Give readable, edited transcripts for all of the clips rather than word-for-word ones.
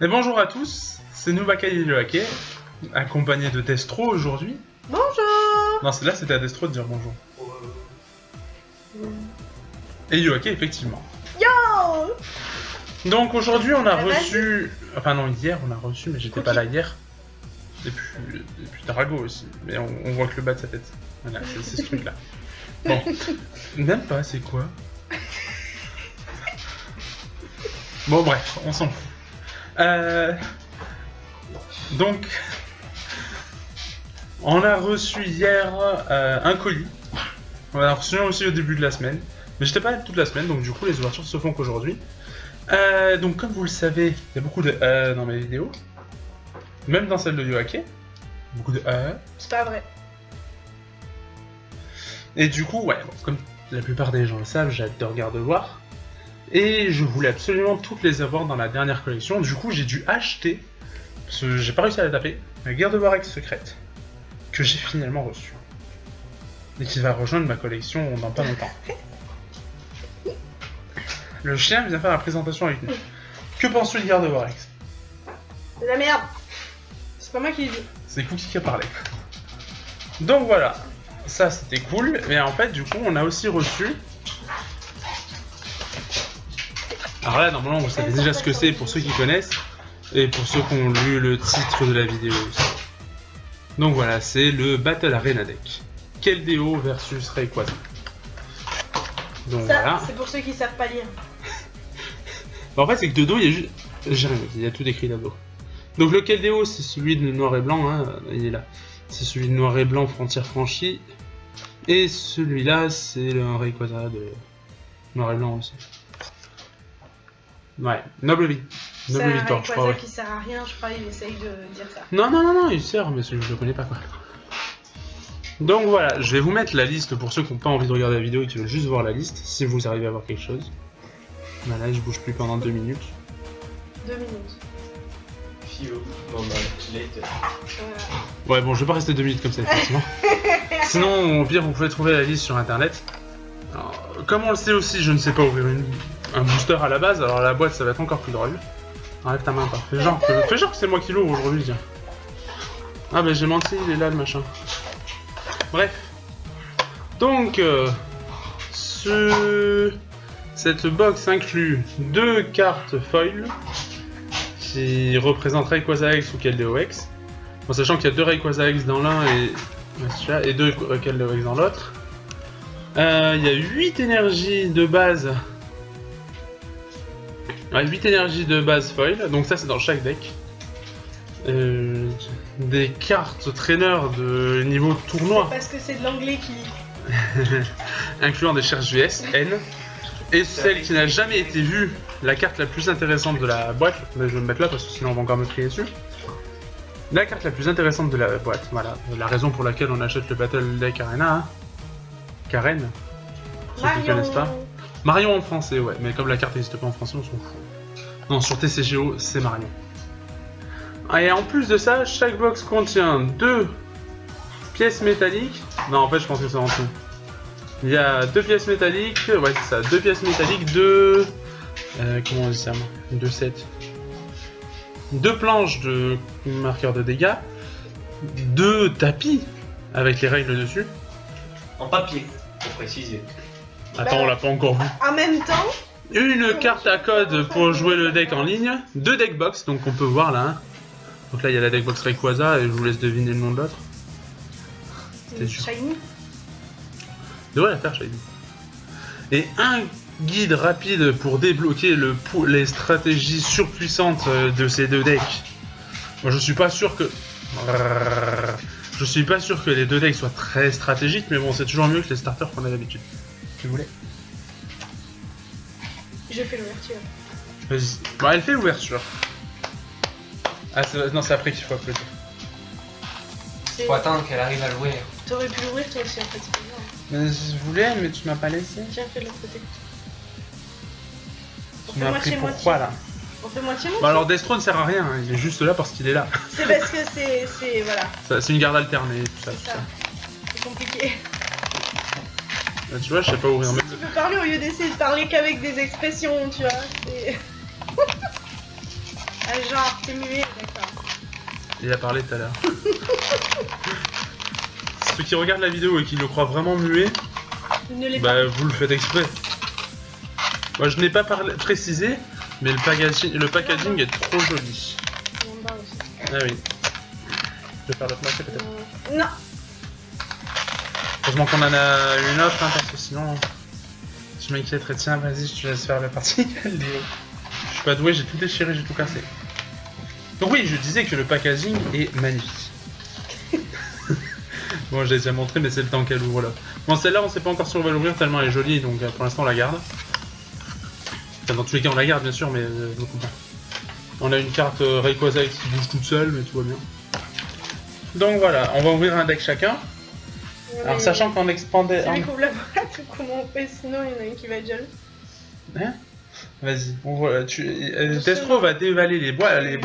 Et bonjour à tous, c'est Nubaka Yoake, accompagné de Destro aujourd'hui. Bonjour. Non, là c'était à Destro de dire bonjour. Et Yoake, effectivement. Yo. Donc aujourd'hui on a Vas-y. reçu... Enfin non, hier on a reçu, mais j'étais pas là hier. Et puis Tarago aussi, mais on voit que le bas de sa tête. Voilà, c'est ce truc-là. Bon, même pas, c'est quoi? Bon bref, on s'en fout. Donc, on a reçu hier un colis. On a reçu un aussi au début de la semaine. Mais j'étais pas là toute la semaine, donc du coup les ouvertures se font qu'aujourd'hui. Donc comme vous le savez, il y a beaucoup de dans mes vidéos. Même dans celle de Yoake. Beaucoup de C'est pas vrai. Et du coup, ouais, bon, comme la plupart des gens le savent, j'adore Gardevoir. Et je voulais absolument toutes les avoir dans la dernière collection. Du coup, j'ai dû acheter, parce que j'ai pas réussi à la taper, la Gardevoir X secrète, que j'ai finalement reçue. Et qui va rejoindre ma collection dans pas longtemps. Le chien vient faire la présentation avec nous. Que penses-tu de Gardevoir X? C'est la merde. C'est pas moi qui l'ai dit. C'est Cookie qui a parlé. Donc voilà, ça c'était cool. Mais en fait, du coup, on a aussi reçu... Alors là, normalement, vous savez déjà ce que c'est pour ceux qui connaissent. Et pour ceux qui ont lu le titre de la vidéo aussi. Donc voilà, c'est le Battle Arena Deck. Keldeo versus Rayquaza. Donc Ça, voilà. c'est pour ceux qui savent pas lire. Bah, en fait, c'est que de dos, il y a juste... J'ai rien dit, il y a tout écrit là-dos. Donc le Keldeo, c'est celui de noir et blanc, hein, il est là. C'est celui de noir et blanc, frontière franchie. Et celui-là, c'est le Rayquaza de noir et blanc aussi. Ouais, Noble Vie. C'est Noble un Victoire, je crois, Rayquaza ouais. qui sert à rien, je crois, il essaye de dire ça. Non, il sert, mais je le connais pas, quoi. Donc voilà, je vais vous mettre la liste pour ceux qui n'ont pas envie de regarder la vidéo et qui veulent juste voir la liste, si vous arrivez à voir quelque chose. Voilà, je bouge plus pendant 2 minutes. 2 minutes. Few moments later. Voilà. Ouais, bon, je vais pas rester 2 minutes comme ça, effectivement. Sinon, au pire, vous pouvez trouver la liste sur internet. Alors, comme on le sait aussi, je ne sais pas ouvrir un booster à la base, alors la boîte, ça va être encore plus drôle. Enlève ta main, pas. Fais genre que c'est moi qui l'ouvre aujourd'hui, tiens. Ah, bah j'ai menti, il est là le machin. Bref. Donc, cette box inclut 2 cartes foil qui représentent Rayquaza X ou Keldeo X. En sachant qu'il y a 2 Rayquaza X dans l'un et 2 Keldeo X dans l'autre. Il y a 8 énergies de base. Ouais, 8 énergies de base foil, donc ça c'est dans chaque deck. Des cartes traîneurs de niveau tournoi. Parce que c'est de l'anglais qui... Incluant des charges US, N. Et celle qui n'a jamais été vue, la carte la plus intéressante de la boîte, mais je vais me mettre là parce que sinon on va encore me crier dessus. La carte la plus intéressante de la boîte, voilà, la raison pour laquelle on achète le Battle Deck Arena, hein. Karen, pour ceux qui connaissent pas. Marion en français, ouais, mais comme la carte n'existe pas en français, on s'en fout. Non, sur TCGO, c'est Marion. Et en plus de ça, chaque box contient 2 pièces métalliques. Non, en fait, je pense que c'est en tout. Il y a 2 pièces métalliques, ouais, c'est ça, 2 pièces métalliques, 2. Comment on dit ça, moi 2 sets. 2 planches de marqueurs de dégâts, 2 tapis avec les règles dessus. En papier, pour préciser. Attends, on l'a pas encore vu. En même temps, Une carte à code pour jouer le deck en ligne, 2 deck box, donc on peut voir là. Hein. Donc là il y a la deck box Rayquaza et je vous laisse deviner le nom de l'autre. c'est sûr. shiny. Devrait la faire, Shady. Et un guide rapide pour débloquer les stratégies surpuissantes de ces 2 decks. Moi je suis pas sûr que... Je suis pas sûr que les 2 decks soient très stratégiques, mais bon c'est toujours mieux que les starters qu'on a d'habitude. Si vous voulez. Je fais l'ouverture. Vas-y. Bon, elle fait l'ouverture. Ah, non, c'est après qu'il faut applaudir. C'est- Faut attendre qu'elle arrive à l'ouvrir. T'aurais pu l'ouvrir toi aussi en fait, c'est pas grave. Mais je voulais, mais tu m'as pas laissé. Tiens, fais de l'autre côté. On Tu fait m'as pris moitié-moitié. pourquoi là? On fait moitié-moitié. Bah alors Destro ne sert à rien, hein, il est juste là parce qu'il est là. C'est parce que c'est... Voilà, C'est une garde alternée, tout ça, c'est tout ça. ça. C'est compliqué. Là, tu vois, je sais pas ouvrir mes... Tu peux parler au lieu d'essayer de parler qu'avec des expressions, tu vois. C'est... Ah, genre, t'es muet, d'accord. Il a parlé tout à l'heure. Ceux qui regardent la vidéo et qui le croient vraiment muet, Ne l'est bah vous le faites exprès. Moi je n'ai pas précisé, mais le packaging est trop joli. pas. Mon bas aussi. Ah oui. Je vais faire l'autre match peut-être. Non. Heureusement qu'on en a une autre, hein, parce que sinon je m'inquiéterais. Tiens, vas-y, je te laisse faire la partie. Je suis pas doué, j'ai tout déchiré, j'ai tout cassé. Donc oui, je disais que le packaging est magnifique. Bon, j'ai déjà montré, mais c'est le temps qu'elle ouvre là. Bon, celle-là, on sait pas encore si on va l'ouvrir tellement elle est jolie, donc pour l'instant on la garde. Enfin, dans tous les cas, on la garde bien sûr, mais je vous comprends. On a une carte Rayquaza qui bouge toute seule, mais tout va bien. Donc voilà, on va ouvrir un deck chacun. Ouais, Alors, mais sachant qu'en expandait. celui qui ouvre la boîte, comment on fait? Sinon, il y en a un qui va être jaloux. Hein? Vas-y, ouvre. Destro va dévaler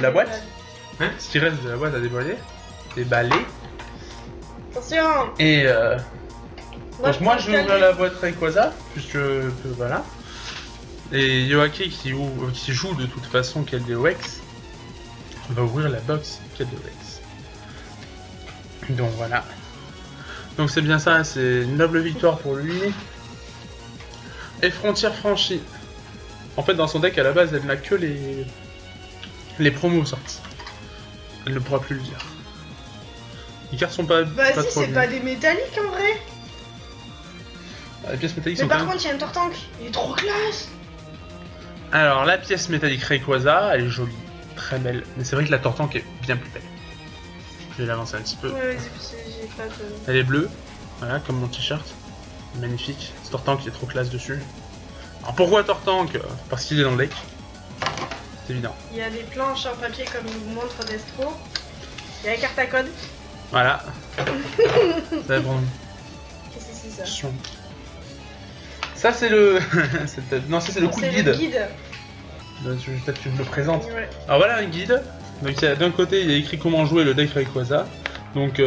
la boîte. Hein? Ce qui reste de la boîte à déballer. Déballer. Attention. Et donc moi je vais ouvrir le la boîte Rayquaza, puisque voilà. Et Yoake qui joue de toute façon Keldeo-X va ouvrir la box Keldeo-X. Donc voilà. Donc c'est bien ça, c'est une noble victoire pour lui. Et frontière franchie. En fait dans son deck à la base elle n'a que les promos sortis. Elle ne pourra plus le dire. Les cartes sont pas, Bah pas si, trop c'est bien. pas des métalliques en vrai. Les pièces métalliques Mais sont par quand même... contre, il y a un Tortank. Il est trop classe. Alors la pièce métallique Rayquaza, elle est jolie, très belle. Mais c'est vrai que la Tortank est bien plus belle. Je vais l'avancer un petit peu. Ouais, vas-y, parce que j'ai pas de... Elle est bleue, voilà, comme mon t-shirt. Magnifique. Ce Tortank est trop classe dessus. Alors pourquoi Tortank? Parce qu'il est dans le deck. C'est évident. Il y a des planches en papier comme il vous montre Destro. Il y a la carte à code. Voilà. Ça va prendre Qu'est-ce que c'est ça? attention. Ça c'est le... non, ça c'est le coup de C'est guide. le guide. Peut-être que je le présente. Ouais. Alors voilà un guide. Donc d'un côté il y a écrit comment jouer le deck Rayquaza. Donc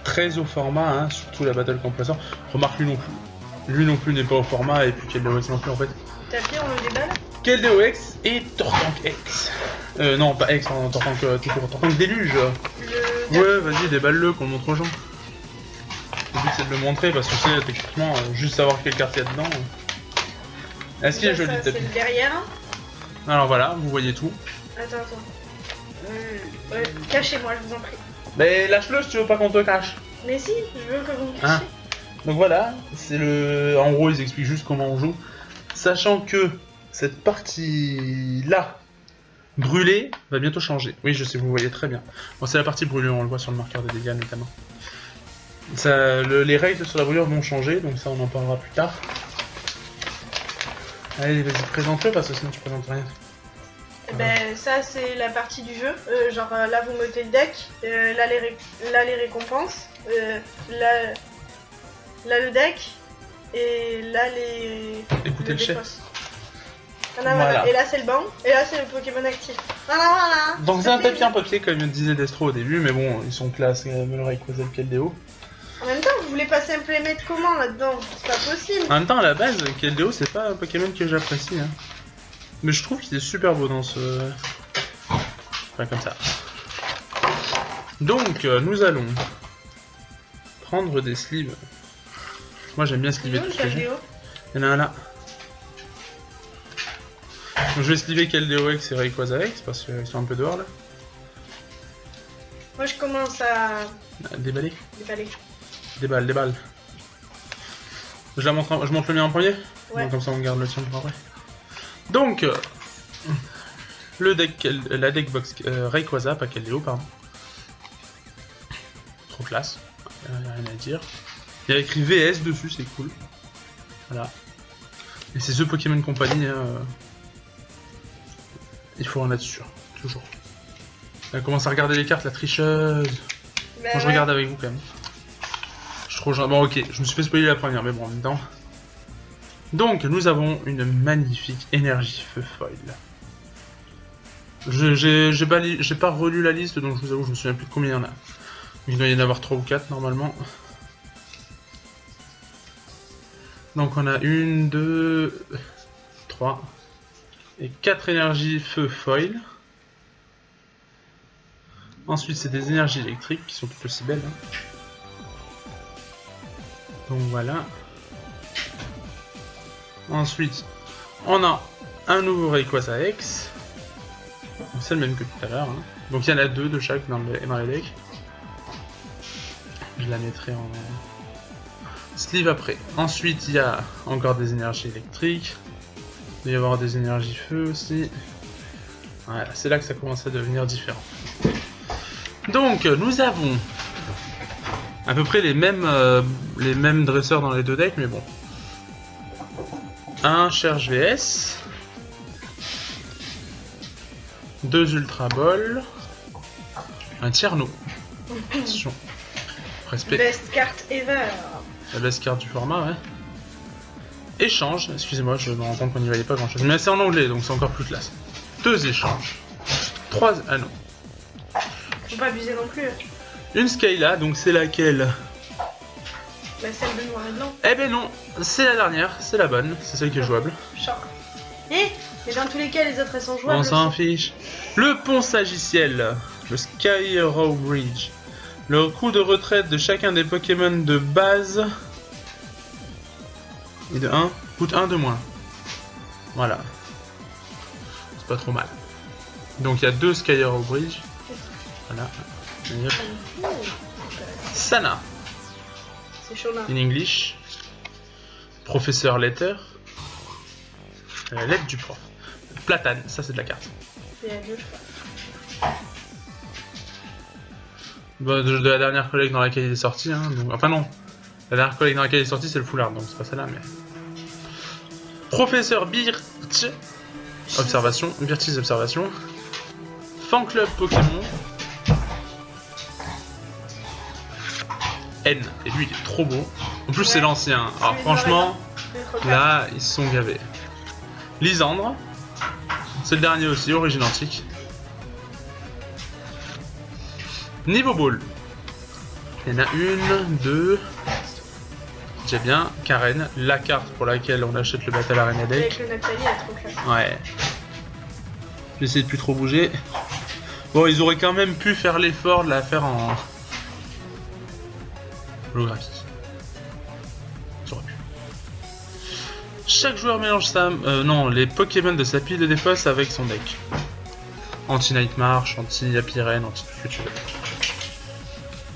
très au format, hein, surtout la Battle Compressor. Remarque lui non plus. Lui non plus n'est pas au format et puis Keldeo-X non plus en fait. Tapis, on le déballe. Keldeo-X et Tortank X. Non pas X, hein, Tortank tout court. Tortank Déluge. Ouais vas-y déballe-le qu'on le montre aux gens. Le but c'est de le montrer parce que tu sais techniquement juste savoir quelle carte il y a dedans. Est-ce qu'il est joli le C'est tapis? le derrière. Alors voilà, vous voyez tout. Attends. Cachez-moi, je vous en prie. Mais lâche-le si tu veux pas qu'on te cache. Mais si, je veux que vous me Hein? cachiez. Donc voilà, c'est le. En gros, ils expliquent juste comment on joue. Sachant que cette partie-là, brûlée, va bientôt changer. Oui, je sais, vous voyez très bien. Bon, c'est la partie brûlée, on le voit sur le marqueur de dégâts notamment. Ça, les règles sur la brûlure vont changer, donc ça, on en parlera plus tard. Allez, vas-y, présente-le parce que sinon tu présentes rien. Ben, ça, c'est la partie du jeu. Là, vous mettez le deck. Là, les récompenses. Là, le deck. Et là, les. Écoutez le chef. défausse. Voilà. Et là, c'est le banc. Et là, c'est le Pokémon actif. Voilà. Donc c'est un tapis en papier, comme disait Destro au début, mais bon, ils sont classe, le Rayquaza, le Keldeo. En même temps, vous voulez pas mettre comment là-dedans? C'est pas possible. En même temps, à la base, Keldeo, c'est pas un Pokémon que j'apprécie. Hein. Mais je trouve qu'il est super beau dans ce... Enfin, comme ça. Donc, nous allons prendre des sleeves. Moi, j'aime bien sliver tout ce que j'ai. Il y en a un là. Donc, je vais sliver Keldeo-X et Rayquaza X parce qu'ils sont un peu dehors là. Moi, je commence à Déballer. déballer. Déballe. Je montre le mien en premier. Ouais. Donc, comme ça, on garde le tien pour après. Donc, la deck box Rayquaza, pas Keldeo, pardon. Trop classe, y a rien à dire. Il y a écrit VS dessus, c'est cool. Voilà. Et c'est The Pokémon Company, hein, il faut en être sûr, toujours. Elle commence à regarder les cartes, la tricheuse. Ben, Moi je regarde avec vous quand même. Je suis trop gentil. Bon ok, je me suis fait spoiler la première, mais bon en même temps. Donc nous avons une magnifique énergie feu foil. J'ai pas relu la liste, donc je vous avoue, je me souviens plus de combien il y en a. Il doit y en avoir 3 ou 4 normalement. Donc on a 1, 2, 3 et 4 énergies feu foil. Ensuite, c'est des énergies électriques qui sont toutes aussi belles. Hein. Donc voilà. Ensuite, on a un nouveau Rayquaza X. C'est le même que tout à l'heure. Hein. Donc il y en a 2 de chaque dans les decks. Je la mettrai en sleeve après. Ensuite, il y a encore des énergies électriques. Il va y avoir des énergies feu aussi. Voilà, c'est là que ça commence à devenir différent. Donc, nous avons à peu près les mêmes dresseurs dans les 2 decks, mais bon. Un Cherche VS. 2 Ultra Ball. Un Tierno. Attention. Respect. Best carte ever. La best carte du format, ouais. Échange. Excusez-moi, je me rends compte qu'on n'y voyait pas grand chose. Mais c'est en anglais, donc c'est encore plus classe. 2 échanges. 3... Ah non. Faut pas abuser non plus. Une Skyla, donc c'est laquelle? Bah celle de noir et blanc. Eh ben non, c'est la dernière, c'est la bonne, c'est celle qui est jouable. Choc. Mais dans tous les cas, les autres elles sont jouables. On s'en aussi. fiche. Le pont sagiciel, le Skyrow Bridge. Le coup de retraite de chacun des Pokémon de base et de 1 coûte 1 de moins. Voilà. C'est pas trop mal. Donc il y a 2 Skyrow Bridge. Voilà. Et hop. Sana. C'est chaud là. In English. Professeur Letter. La lettre du prof. Platane, ça c'est de la carte. Il y a 2 je crois. Bah, de la dernière collecte dans laquelle il est sorti. Hein, donc, enfin non. La dernière collecte dans laquelle il est sorti c'est le foulard, donc c'est pas celle-là mais... Professeur Birch. Observation. Birch's Observation. Fan Club Pokémon. N. Et lui il est trop beau. En plus Ouais. c'est l'ancien. Alors Oui, franchement, C'est trop clair. là ils se sont gavés. Lysandre. C'est le dernier aussi, origine antique. Niveau Ball. Il y en a 1, 2. J'ai bien. Karen, la carte pour laquelle on achète le Battle Arena Avec Deck. le Nathalie, elle est trop classe. Ouais. J'essaie de plus trop bouger. Bon, ils auraient quand même pu faire l'effort de la faire en holographie. Ils auraient pu. Chaque joueur mélange les Pokémon de sa pile de défausse avec son deck. Anti-Night March, anti-Apirène, anti tout ce que tu veux.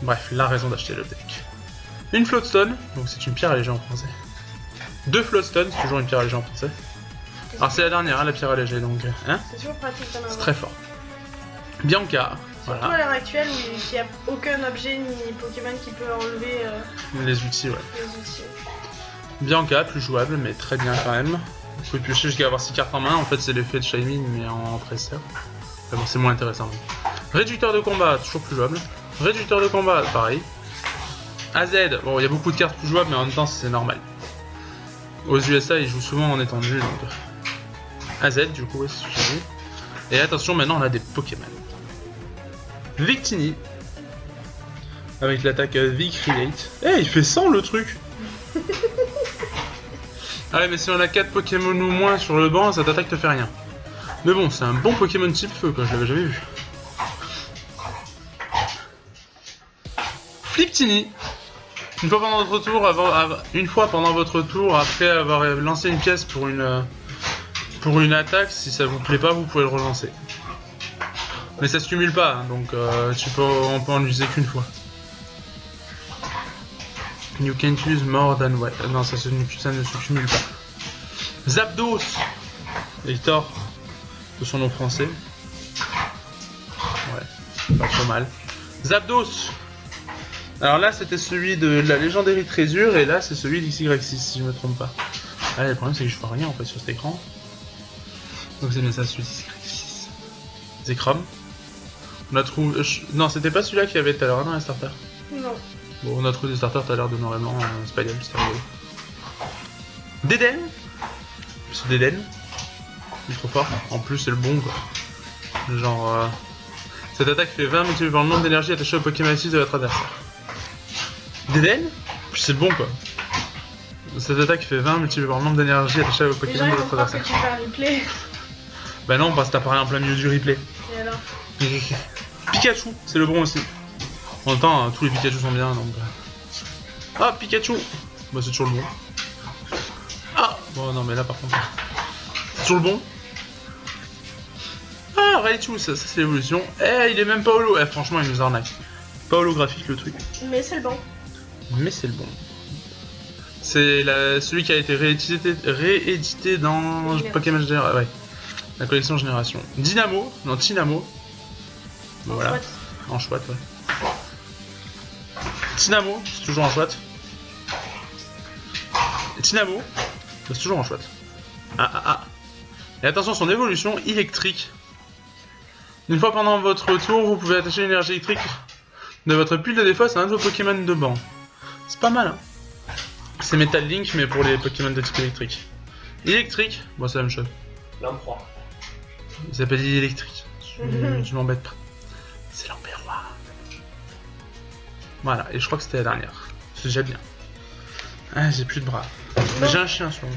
Bref, la raison d'acheter le deck. Une Floatstone, donc c'est une pierre allégée en français. 2 Floatstone, c'est toujours une pierre allégée en français. Alors c'est la dernière, hein, la pierre allégée, donc hein, C'est toujours pratique d'en c'est avoir. très fort. Bianca, Surtout à voilà, l'heure actuelle où il n'y a aucun objet ni Pokémon qui peut enlever les outils, ouais. les outils. Bianca, plus jouable, mais très bien quand même. Vous pouvez piocher jusqu'à avoir 6 cartes en main, en fait c'est l'effet de Shining, mais en presseur. Enfin, bon, c'est moins intéressant. Réducteur de combat, toujours plus jouable. Réducteur de combat, pareil. AZ, bon, il y a beaucoup de cartes plus jouables, mais en même temps, c'est normal. Aux USA, ils jouent souvent en étendue, donc... AZ, du coup, ouais, c'est ce que j'ai dit. Et attention, maintenant, on a des Pokémon. Victini. Avec l'attaque Vicrelate. Eh, il fait 100, le truc. Ah ouais, mais si on a 4 Pokémon ou moins sur le banc, cette attaque te fait rien. Mais bon, c'est un bon Pokémon type feu, quoi, je l'avais jamais vu. Fliptini. Une fois pendant votre tour, après avoir lancé une pièce pour une attaque, si ça vous plaît pas, vous pouvez le relancer. Mais ça se cumule pas, hein, donc on peut en user qu'une fois. You can't use more than what... Non, ça ne se cumule pas. Zapdos. Hector, de son nom français. Ouais, pas trop mal. Zapdos. Alors là, c'était celui de la Legendary Treasure, et là, c'est celui d'XY6, si je me trompe pas. Ah, le problème, c'est que je vois rien, en fait, sur cet écran. Donc c'est bien ça, celui d'XY6. Zekrom. On a trouvé... Non, c'était pas celui-là qu'il y avait tout à l'heure, hein, dans la starter. Non. Bon, on a trouvé des starters tout à l'heure de noir et blanc, c'est pas bien, c'était rigolo. Deden. C'est Deden. Il est trop fort. En plus, c'est le bon, quoi. Genre... Cette attaque fait 20 multiplié par le nombre d'énergie attachée au Pokémon actif de votre adversaire. Deden. Puis c'est le bon, quoi. Cette attaque fait 20 multiplié par le nombre d'énergie attachée au Les Pokémon gens de ils vont votre croire que adversaire. tu fais un replay. Bah non, parce que t'apparais en plein milieu du replay. Et alors Pikachu, c'est le bon aussi. En même temps, tous les Pikachu sont bien, donc... Ah, Pikachu. Bah, c'est toujours le bon. Ah, bon, non, mais là, par contre... C'est toujours le bon. Ah, Raichu, ça c'est l'évolution. Eh, il est même pas holo. Eh, franchement, il nous arnaque. Pas holographique, le truc. Mais c'est le bon. Mais c'est le bon. C'est celui qui a été réédité dans Pokémon Génération. Ouais. La collection Génération. Dynamo. Non, Tynamo. Voilà. Chouette. En chouette, ouais. Tynamo, c'est toujours en chouette. Et Tynamo, c'est toujours en chouette. Ah. Et attention, son évolution électrique. Une fois pendant votre tour, vous pouvez attacher l'énergie électrique de votre pile de défausse à un de vos Pokémon de banc. C'est pas mal, hein. C'est Metal Link, mais pour les Pokémon de type électrique. Électrique, bon, c'est la même chose. L'empereur. Il s'appelle électrique. Je m'embête pas. C'est l'Empérois. Voilà, et je crois que c'était la dernière. C'est déjà bien. Ah, j'ai plus de bras. Mais j'ai un chien sur moi.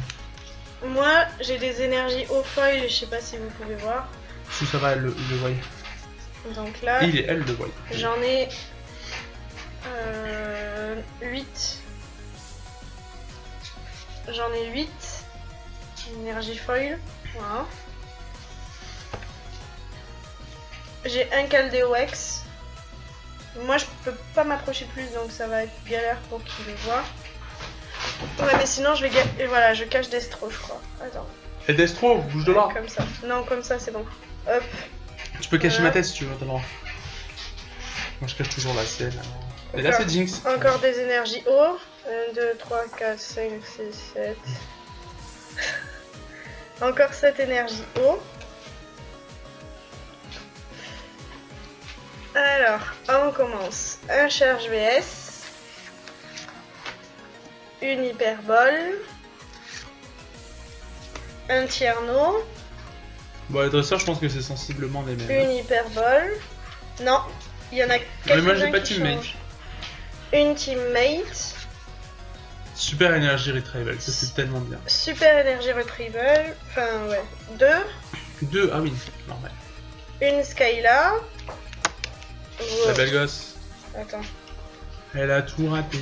Moi, j'ai des énergies au foil, je sais pas si vous pouvez voir. Si ça va, le voy. Donc là, Il et elle le voy. j'en ai 8. J'en ai 8. Énergie foil. Voilà. J'ai un Caldéox. Moi, je peux pas m'approcher plus, donc ça va être galère pour qu'il le voit. Ouais, mais sinon, je vais et voilà, je cache Destro, je crois. Attends. Et Destro, bouge de là. Comme ça. Non, comme ça, c'est bon. Hop. Tu peux cacher ma tête si tu veux, t'as le droit. Moi, je cache toujours la selle. Et là, c'est Jinx. Encore des énergies haut. 1, 2, 3, 4, 5, 6, 7. Encore 7 énergies haut. Alors, on commence. Un charge VS. Une hyperbole. Un tierno. Bon, les dresseurs, je pense que c'est sensiblement les mêmes. Une hyperbole. Non, il y en a Mais moi, j'ai quelques-uns pas qui teammate. changent. Une teammate. Super énergie retrieval, ça c'est tellement bien. Super énergie retrieval. Enfin, ouais. 2, ah oui, normal. Une Skyla. La belle gosse. Attends. Elle a tout raté.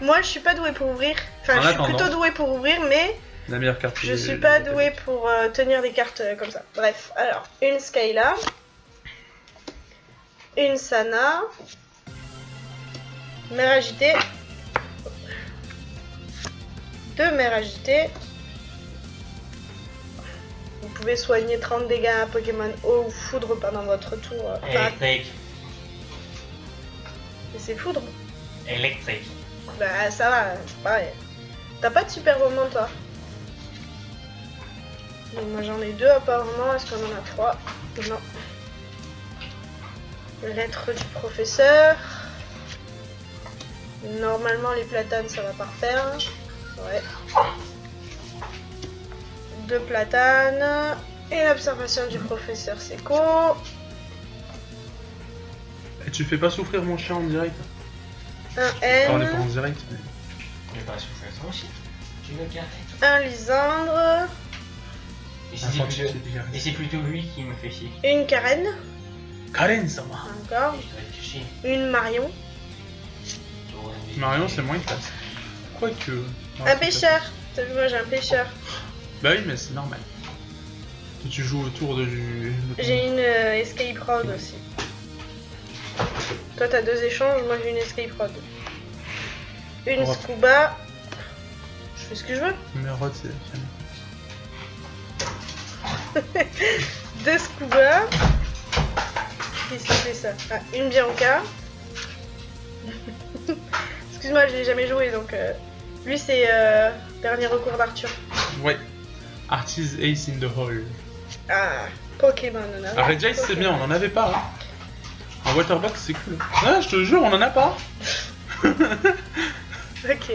Moi, je suis pas douée pour ouvrir. Enfin, En je suis attendant. plutôt douée pour ouvrir, mais La meilleure carte. je suis pas douée pour tenir des cartes comme ça. Bref, alors, une Skyla. Une Sana. Mère agitée. 2 mères agitées. Vous pouvez soigner 30 dégâts à Pokémon eau ou foudre pendant votre tour. Électrique. Mais c'est foudre. Électrique. Bah ça va, c'est pareil. T'as pas de super moment toi? Et moi j'en ai 2 apparemment, est-ce qu'on en a 3? Non. Lettre du professeur. Normalement les platanes ça va pas refaire. Ouais. 2 platanes. Et l'observation du professeur Seco. Et tu fais pas souffrir mon chien en direct. Un Enfin, on est pas en N. direct. Mais... Je vais pas souffrir ça aussi. Tu veux carrer. Un Lysandre. Et Ah, c'est plutôt lui qui me fait chier. Une Karen. Karen, ça va. Encore. Et je dois être chier. Une Marion. Marion, c'est moins classe. Quoique. non, Un c'est pêcheur. T'as vu, moi j'ai un pêcheur. Bah oui, mais c'est normal. Que tu joues autour de J'ai une Escape Rod aussi. Toi t'as 2 échanges, moi j'ai une Escape Rod. Une Rod. Scuba. Je fais ce que je veux. Mais Rod, c'est la fienne. 2 Scuba. Qu'est-ce qui fait ça? Ah, une Bianca. Excuse-moi, je l'ai jamais joué donc. Lui c'est dernier recours d'Arthur. Ouais. Artist Ace in the Hole. Ah, Pokémon. On a. Ah, Red Jace, c'est bien, on en avait pas. Hein. En Waterbox, c'est cool. Ah, je te jure, on en a pas. Ok.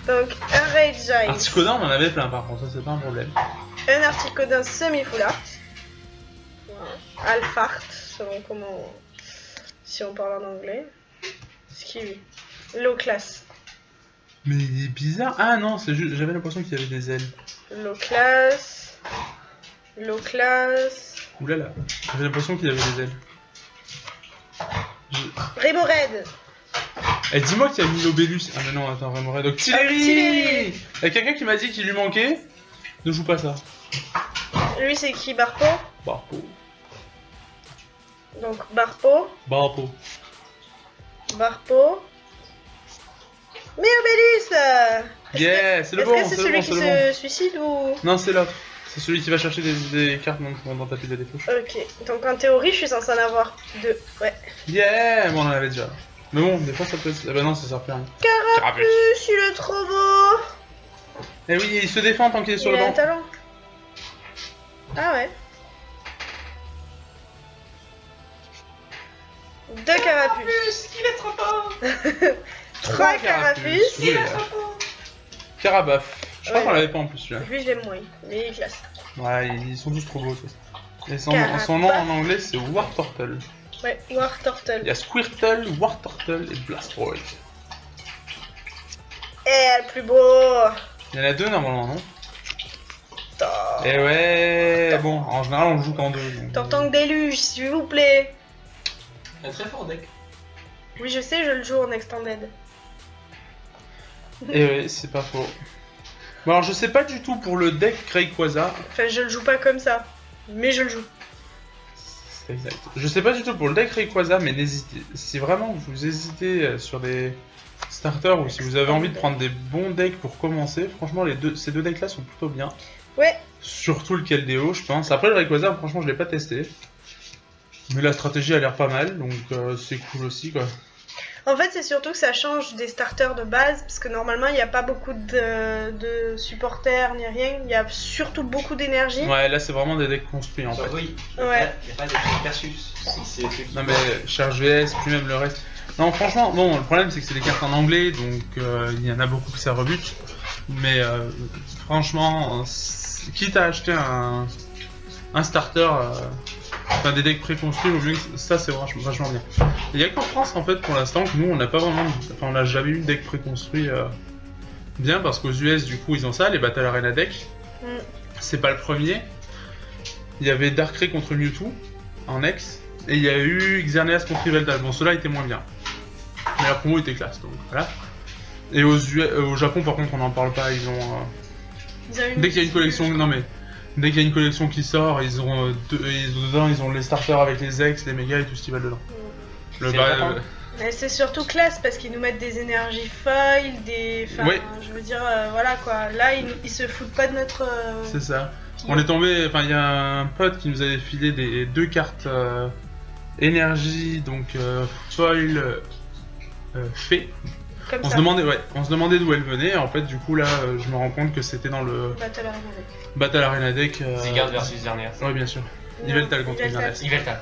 Donc un Rage Articodin, on en avait plein par contre, ça c'est pas un problème. Un Articodin semi-foulard. Alphart, selon comment. Si on parle en anglais. Skiwi. Low class. Mais il est bizarre. Ah non, c'est juste, j'avais l'impression qu'il y avait des ailes. Low class. Low class. Oulala, j'avais l'impression qu'il y avait des ailes. Rémoraid. Eh, dis-moi qu'il y a Milobellus. Ah mais non, attends, vraiment. Donc Tileri. Tileri. Il y a quelqu'un qui m'a dit qu'il lui manquait. Ne joue pas ça. Lui, c'est qui? Barpo. Barpo. Donc, Barpo. Barpo. Barpo. Milobellus. Yeah, c'est le Est-ce bon, que c'est c'est le celui bon, qui c'est le bon. se suicide ou... Non, c'est l'autre. C'est celui qui va chercher des cartes dans ta pile de défauts. Ok, donc en théorie, je suis censée en avoir 2. Ouais. Yeah, bon, on en avait déjà. Mais bon, des fois ça peut. Ah bah non, ça sert plus à rien. Carapuce, il est trop beau. Eh oui, il se défend tant qu'il est sur Il le a un banc. talent. Ah ouais. 2 carapuces. Il est trop fort. 3 carapuces. Oui, Carabaf. Je crois Ouais. qu'on l'avait pas en plus celui-là. Lui, je l'aime moins, mais il est classe. Ouais, ils sont tous trop beaux. Ça. Et son Carabaf. nom en anglais c'est Wartortle. Ouais, War Turtle. Il y a Squirtle, Wartortle et Blastoise. Eh, le plus beau. Il y en a 2 normalement, non? Tant- Eh ouais, bon, en général on joue qu'en 2. Tortank Déluge, s'il vous plaît. Un très fort deck. Oui, je sais, je le joue en extended. Eh ouais, c'est pas faux. Bon alors je sais pas du tout pour le deck Rayquaza. Enfin, je le joue pas comme ça, mais je le joue. C'est exact. Je sais pas du tout pour le deck Rayquaza, mais n'hésitez. Si vraiment vous hésitez sur des starters ou si vous avez envie de prendre des bons decks pour commencer, franchement ces deux decks là sont plutôt bien. Ouais, Surtout le Keldeo, je pense. Après le Rayquaza, franchement je l'ai pas testé. Mais la stratégie a l'air pas mal, donc c'est cool aussi quoi. en fait, c'est surtout que ça change des starters de base, parce que normalement, il n'y a pas beaucoup de supporters ni rien, il y a surtout beaucoup d'énergie. Ouais, là c'est vraiment des decks construits en fait. Oui. Ouais. Il n'y a pas de versus. C'est ceux qui. Non mais Charge VS, puis même le reste. Non franchement, bon le problème c'est que c'est des cartes en anglais, donc il y en a beaucoup que ça rebute. Mais franchement, quitte à acheter un starter, enfin des decks préconstruits, au mieux que ça c'est vachement bien. Il y a qu'en France en fait pour l'instant que nous on n'a pas vraiment, enfin on n'a jamais eu de deck préconstruit bien parce qu'aux US du coup ils ont ça, les Battle Arena deck. Mm. C'est pas le premier. Il y avait Darkrai contre Mewtwo en ex. Et il y a eu Xerneas contre Yveltal. Bon, ceux-là étaient moins bien. Mais la promo était classe, donc voilà. Et au Japon, par contre, on n'en parle pas. Ils ont. Ils ont une- Dès qu'il y a une collection. Non, mais. Dès qu'il y a une collection qui sort, ils ont. Dedans, ils ont les starters avec les ex, les mégas et tout ce qui va dedans. Le C'est bas. le Japon. Mais c'est surtout classe parce qu'ils nous mettent des énergies foil, des. Enfin, Ouais. je veux dire, voilà quoi. Là, ils se foutent pas de notre. C'est ça. On est tombé. Enfin, il y a un pote qui nous avait filé des 2 cartes énergie, donc foil. Fée. Comme On ça. se demandait d'où elle venait. En fait, du coup, là, je me rends compte que c'était dans le Battle Arena deck. Battle Arena deck. Zygarde versus Xerneas. Ouais, bien sûr. Non, Yveltal contre Yveltal. Xerneas. Yveltal.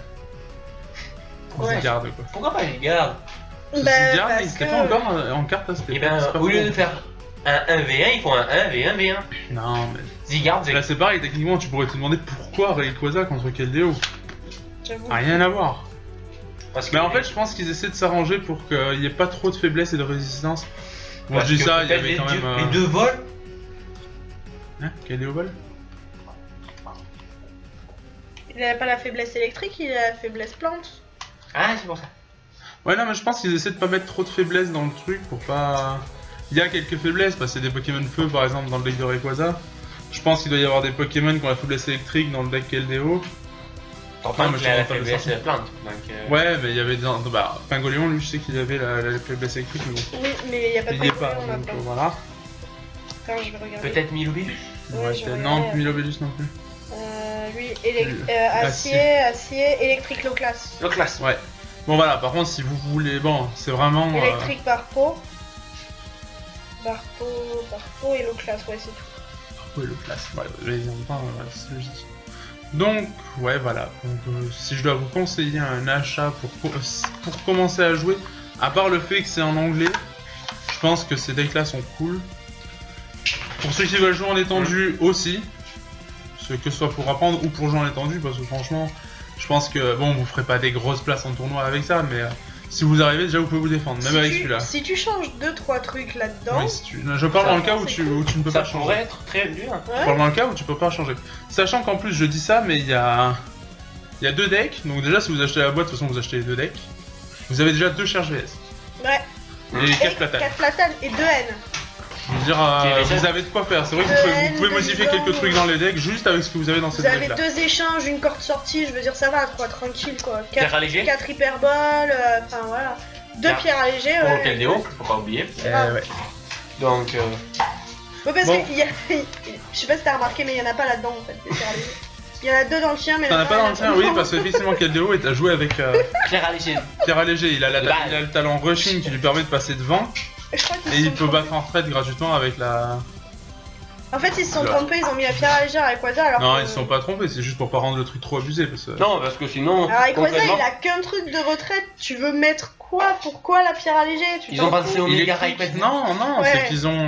Ouais. Zygarde, quoi. Pourquoi pas Zygarde? Zygarde, parce il était que- pas encore en carte, hein, c'était Et pas- ben, c'est pas au lieu faux. de faire un 1v1, ils font un 1v1v1. Non, mais. Zygarde, Là, c'est pareil, techniquement, tu pourrais te demander pourquoi Rayquaza contre Keldeo. J'avoue. Rien à voir. parce que Mais en fait, je pense qu'ils essaient de s'arranger pour qu'il n'y ait pas trop de faiblesse et de résistance. Bon, parce je dis que ça, il y peut-être avait quand même. les deux vols. Hein, Keldeo vol? Il avait pas la faiblesse électrique, il a la faiblesse plante. Ah, c'est pour ça. Ouais, non, mais je pense qu'ils essaient de pas mettre trop de faiblesse dans le truc pour pas. Il y a quelques faiblesses, parce que c'est des Pokémon feu par exemple dans le deck de Rayquaza. Je pense qu'il doit y avoir des Pokémon qui ont la faiblesse électrique dans le deck Keldeo. T'entends mais qu'il je a la comprends pas faiblesse ça. plante. Donc, Ouais, mais il y avait des. Bah, Pingoléon, lui, je sais qu'il avait la faiblesse électrique, mais bon. Oui, mais il y a pas de Il y est Pokémon, pas, on a donc pas. voilà. Attends, je vais regarder. peut-être Milobellus. Ouais, Ouais, je peut-être- vais non, regarder. Milobellus non plus. Lui, Acier. acier, électrique low class. Donc classe. Ouais. Bon, voilà, par contre, si vous voulez. Bon, c'est vraiment. Électrique Barpo. Barpo et low class, ouais, c'est tout. Ouais, le classe. Ouais, les enfants, c'est logique. Donc, ouais, voilà. Donc, si je dois vous conseiller un achat pour commencer à jouer, à part le fait que c'est en anglais, je pense que ces decks-là sont cool. Pour ceux qui veulent jouer en étendu aussi, que ce soit pour apprendre ou pour jouer en étendu, parce que franchement, je pense que, bon, vous ferez pas des grosses places en tournoi avec ça, mais si vous arrivez, déjà, vous pouvez vous défendre, même avec celui-là. Si tu changes 2-3 trucs là-dedans, Oui, si tu... Je parle Ça, dans le cas où c'est tu cool. ne peux Ça pas changer. pourrait être très dur. Je ouais, parle dans le cas où tu peux pas changer. Sachant qu'en plus, je dis ça, mais il y a 2 decks. Donc déjà, si vous achetez la boîte, de toute façon, vous achetez les 2 decks. Vous avez déjà 2 charges VS. Ouais. Et 4 Et platanes. 4 platanes et 2 N. Je veux dire, vous avez de quoi faire. C'est vrai que vous pouvez modifier quelques trucs dans les decks juste avec ce que vous avez dans Vous cette avez deck là. 2 échanges, une corde sortie, je veux dire ça va, 3 tranquille quoi. Pierre allégée 4 hyperboles, enfin voilà. 2 Pierre- pierres allégées, Pour ouais. Caldéo, faut pas oublier. Ouais. Donc, Ouais, parce Bon. que je sais pas si t'as remarqué, mais il y en a pas là-dedans en fait, des pierres allégées. Il y en a 2 dans le tien, mais T'en as pas dans le tien, oui, dedans. parce qu'effectivement Caldéo est à jouer avec Pierre allégée. Pierre Allégé. Il a Bah. le talent rushing qui lui permet de passer devant Je crois qu'ils et se il sont peut trompés. battre en retraite gratuitement avec la. En fait, ils se sont Là. trompés, ils ont mis la pierre allégère à Rayquaza alors Non, que... ils se sont pas trompés, c'est juste pour pas rendre le truc trop abusé parce que. Non, parce que sinon, Alors Rayquaza, concrètement, il a qu'un truc de retraite, tu veux mettre quoi? Pourquoi la pierre allégée? Tu ils t'en ont fous pensé au Il méga est- Rayquaza. Non, Ouais. c'est qu'ils ont.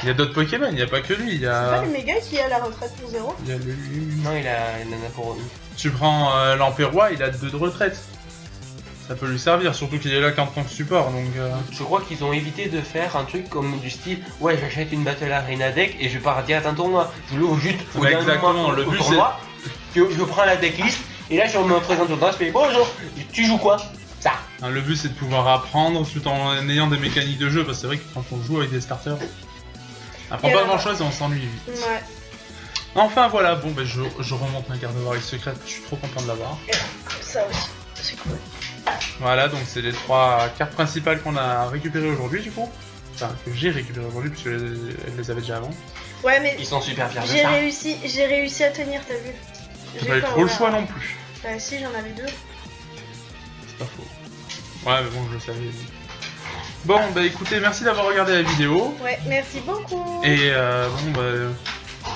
Il y a d'autres Pokémon, il n'y a pas que lui. Il y C'est pas a. le méga qui a la retraite pour 0? Il y a Non, il en a pour une. Tu prends l'Empérois, il a 2 de retraite. Ça peut lui servir, surtout qu'il est là qu'en tant que support donc. Je crois qu'ils ont évité de faire un truc comme du style ouais j'achète une Battle Arena deck et je pars direct un tournoi. Je l'ouvre juste au Ouais, dernier exactement, moment le au but, tournoi, je prends la decklist et là je me présente au tournoi, je fais bonjour, tu joues quoi? Ça. Hein, le but c'est de pouvoir apprendre tout en ayant des mécaniques de jeu parce que c'est vrai que quand on joue avec des starters, on apprend Et pas alors grand chose et on s'ennuie vite. Ouais. Enfin voilà, bon ben je remonte ma carte de Warrior secrète, je suis trop content de l'avoir. Ça aussi, c'est cool. Voilà, donc c'est les 3 cartes principales qu'on a récupérées aujourd'hui du coup. Enfin, que j'ai récupérées aujourd'hui puisque elle les avait déjà avant. Ouais, mais Ils sont super fiers de ça. j'ai réussi à tenir, t'as vu? T'as J'ai pas eu pas trop le ouvert. choix non plus. Bah si, j'en avais 2. C'est pas faux. Ouais mais bon, je le savais. Bon bah écoutez, merci d'avoir regardé la vidéo. Ouais, merci beaucoup. Et bon bah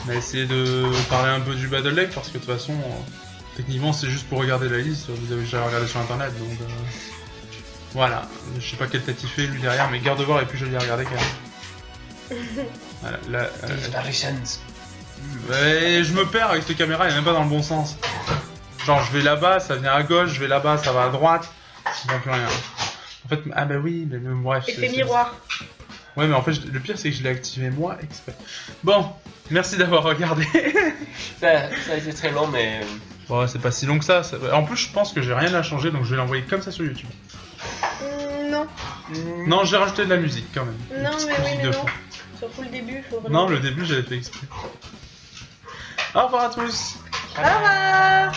on a essayé de parler un peu du Battle Deck parce que de toute façon techniquement c'est juste pour regarder la liste, vous avez déjà regardé sur internet donc voilà, je sais pas quelle tête il fait lui derrière mais Gardevoir est plus joli à regarder quand même. Voilà, là, Disparitions. ouais, je me perds avec cette caméra, elle est même pas dans le bon sens. Genre je vais là-bas, ça vient à gauche, je vais là-bas, ça va à droite, je vois plus rien. En fait, ah bah oui, mais bref. Effet miroir. Ouais, mais en fait, le pire, c'est que je l'ai activé moi exprès. Bon, merci d'avoir regardé. Ça a été très long mais... Bon, c'est pas si long que ça. En plus, je pense que j'ai rien à changer, donc je vais l'envoyer comme ça sur YouTube. Non. Non, j'ai rajouté de la musique quand même. Non, Une petite mais oui, musique mais de non. fond. Surtout le début, faut vraiment... Non, le début, j'avais fait exprès. Au revoir à tous. Au revoir.